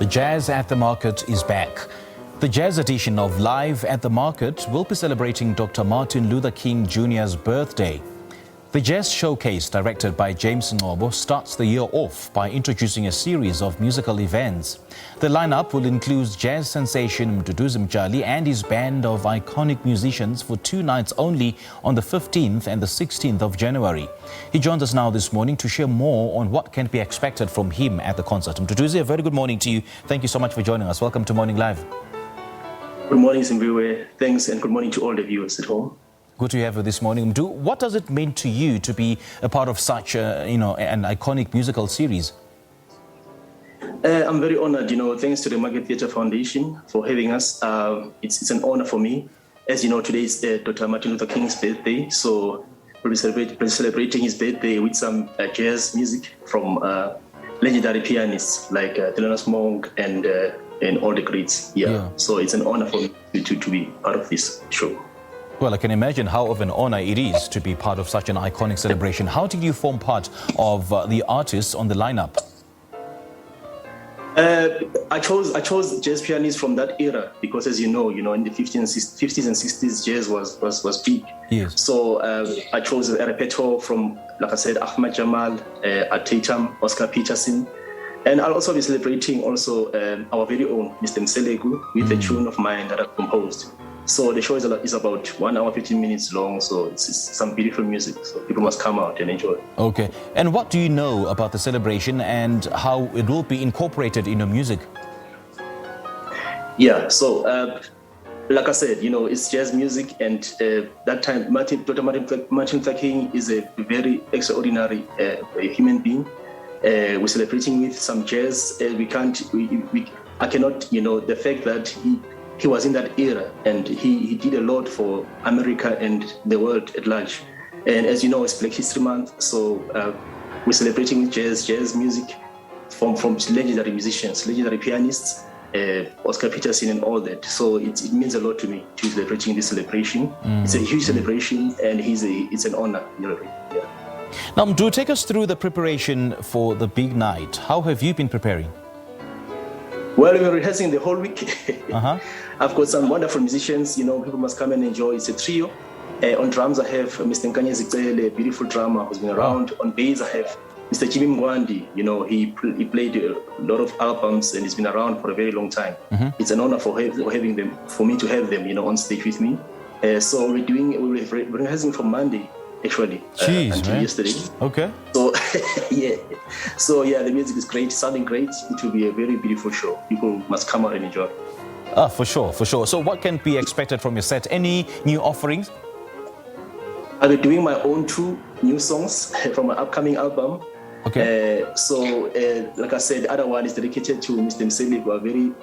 The Jazz at the Market is back. The jazz edition of Live at the Market will be celebrating Dr. Martin Luther King Jr.'s birthday. The Jazz Showcase, directed by James Ngcobo, starts the year off by introducing a series of musical events. The lineup will include jazz sensation Mduduzi Mtshali and his band of iconic musicians for 2 nights only on the 15th and the 16th of January. He joins us now this morning to share more on what can be expected from him at the concert. Mduduzi, a very good morning to you. Thank you so much for joining us. Welcome to Morning Live. Good morning, Zimbabwe. Thanks, and good morning to all the viewers at home. Good to have you this morning. Mdu, what does it mean to you to be a part of such, an iconic musical series? I'm very honored, thanks to the Market Theatre Foundation for having us. It's an honor for me. As you know, today is Dr. Martin Luther King's birthday, so we'll be celebrating his birthday with some jazz music from legendary pianists like Thelonious Monk and all the greats. Yeah. So it's an honor for me to be part of this show. Well, I can imagine how of an honor it is to be part of such an iconic celebration. How did you form part of the artists on the lineup? I chose jazz pianists from that era because, as you know, in the 50s and 60s, jazz was big. Yes. So I chose a repertoire from, like I said, Ahmad Jamal, Tatum, Oscar Peterson, and I'll also be celebrating our very own Mr. Mseleku with a tune of mine that I've composed. So the show is about 1 hour, 15 minutes long. So it's some beautiful music. So people must come out and enjoy. Okay. And what do you know about the celebration and how it will be incorporated in your music? Yeah. So like I said, it's jazz music, and that time Dr. Martin Luther King is a very extraordinary human being. We're celebrating with some jazz. I cannot, the fact that he was in that era, and he did a lot for America and the world at large. And as you know, it's Black History Month, so we're celebrating with jazz music from legendary musicians, legendary pianists, Oscar Peterson and all that. So it means a lot to me to be celebrating this celebration. It's a huge celebration, and it's an honor. Yeah. Now, Mdu, take us through the preparation for the big night. How have you been preparing? Well, we're rehearsing the whole week. I've got some wonderful musicians, people must come and enjoy. It's a trio. On drums, I have Mr. James Ngcobo, a beautiful drummer who's been around. On bass, I have Mr. James Ngcobo. He played a lot of albums and he's been around for a very long time. It's an honor for me to have them, on stage with me. So we're rehearsing from Monday, actually, until yesterday. Okay. So the music is great, sounding great. It will be a very beautiful show. People must come out and enjoy. For sure. So what can be expected from your set? Any new offerings? I'll be doing my own 2 new songs from my upcoming album. Okay. Like I said, the other one is dedicated to Mr. Mseleku,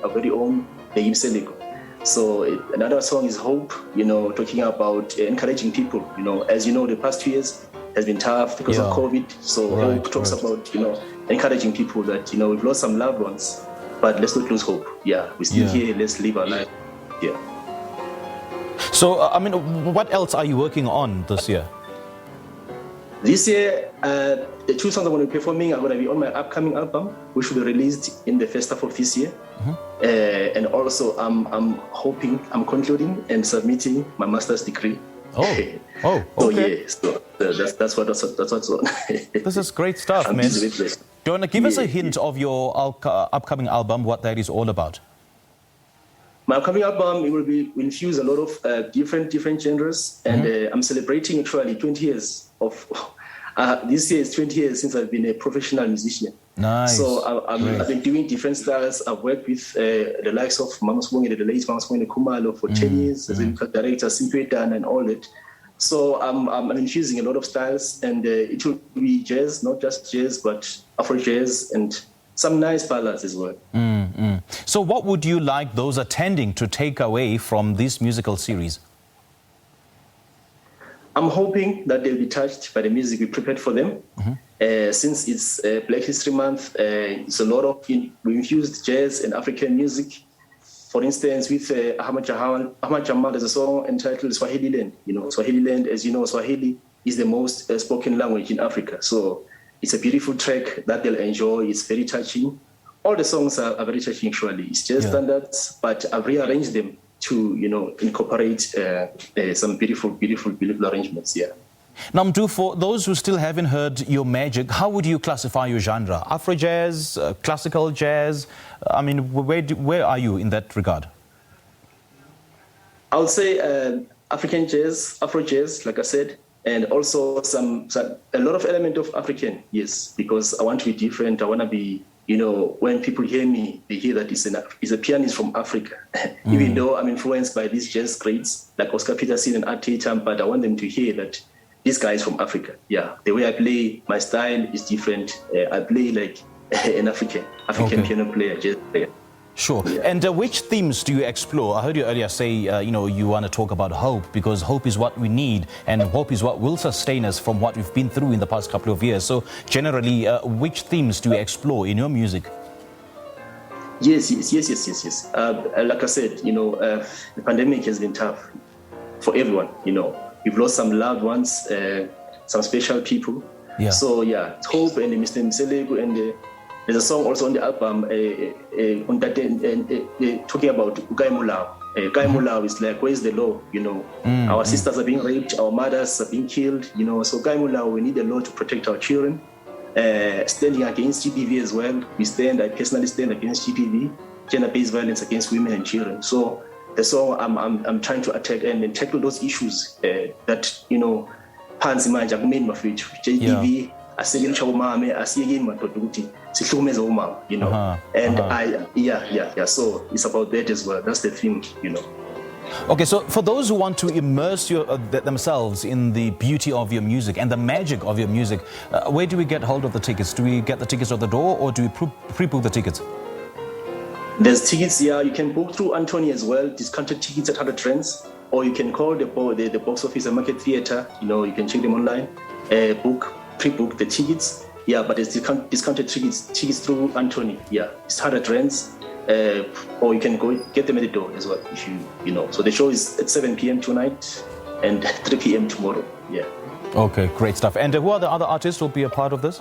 our very own James Ngcobo. So another song is Hope, talking about encouraging people. As you know, the past 2 years has been tough because of COVID. So Hope talks about, encouraging people that, we've lost some loved ones, but let's not lose hope. Yeah, we're still here. Let's live our life. Yeah. So, what else are you working on this year? This year, the 2 songs I'm going to be performing are going to be on my upcoming album, which will be released in the first half of this year. And also, I'm concluding and submitting my master's degree. Okay. So that's what's on. This is great stuff, man. Do you want to give us a hint of your upcoming album, what that is all about? My upcoming album, it will infuse a lot of different genres, and I'm celebrating actually 20 years of. This year is 20 years since I've been a professional musician. Nice. So I've been doing different styles. I've worked with the likes of Mama Sibongile, the late Mama Sibongile Khumalo for 10 years as a director, Simpetan and all that. So I'm infusing a lot of styles, and it will be jazz, not just jazz, but Afro jazz and some nice ballads as well. So what would you like those attending to take away from this musical series? I'm hoping that they'll be touched by the music we prepared for them. Since it's Black History Month, it's a lot of, we infused jazz and African music. For instance, with Ahmad Jamal, there's a song entitled Swahili Land. Swahili Land, as you know, Swahili is the most spoken language in Africa. So it's a beautiful track that they'll enjoy. It's very touching. all the songs are very touching actually. It's just standards, but I've rearranged them to, incorporate some beautiful arrangements, yeah. Now, Mdu, for those who still haven't heard your magic, how would you classify your genre? Afro jazz, classical jazz? I mean, where are you in that regard? I would say African jazz, Afro jazz, like I said, and also a lot of element of African, yes, because I want to be different. I want to be, when people hear me, they hear that it's a pianist from Africa. Even though I'm influenced by these jazz greats like Oscar Peterson and Art Tatum, but I want them to hear that this guy is from Africa. Yeah, the way I play, my style is different. I play like an African piano player, jazz player. Sure. Yeah. And which themes do you explore? I heard you earlier say, you want to talk about hope, because hope is what we need, and hope is what will sustain us from what we've been through in the past couple of years. So generally, which themes do you explore in your music? Yes. Like I said, the pandemic has been tough for everyone. We've lost some loved ones, some special people. Yeah. So yeah, hope and Mr. Mtshali, and there's a song also on the album on that talking about Ukai Mulao. Ukai Mulao is like, where's the law? Our sisters are being raped, our mothers are being killed. So Ukai Mulao, we need the law to protect our children. Standing against GBV as well. I personally stand against GBV, gender-based violence against women and children. So the song I'm trying to attack and tackle those issues that phansi manje akumeni mafethu GBV asebenzisa umama asiyekeni madoda ukuthi sihlukumeze umama and so it's about that as well. That's the theme. Okay, so for those who want to immerse themselves in the beauty of your music and the magic of your music, where do we get hold of the tickets? Do we get the tickets at the door, or do we pre-book the tickets? There's tickets, yeah. You can book through Anthony as well, discounted tickets at 100 rands, or you can call the box office and market theater. You can check them online, pre-book the tickets. Yeah, but there's discounted tickets through Anthony. Yeah, it's 100 rands, or you can go get them at the door as well if you know. So the show is at 7 p.m. tonight and 3 p.m. tomorrow. Yeah. Okay, great stuff. And who are the other artists who will be a part of this?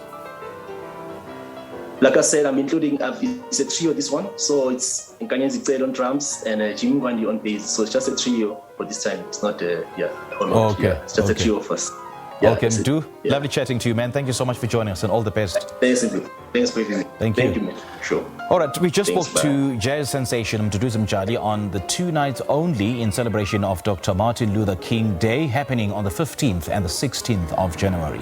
Like I said, I'm including, it's a trio, this one. So it's Nkanyenzi Mtshali on drums and Jimmy Ngwandi on bass. So it's just a trio for this time. It's not, it's just a trio of us. Yeah, okay, Mdu, lovely chatting to you, man. Thank you so much for joining us, and all the best. Thanks for having me. Thank you, man. Sure. All right, we just spoke to jazz sensation Mduduzi Mtshali on the 2 nights only in celebration of Dr. Martin Luther King Day, happening on the 15th and the 16th of January.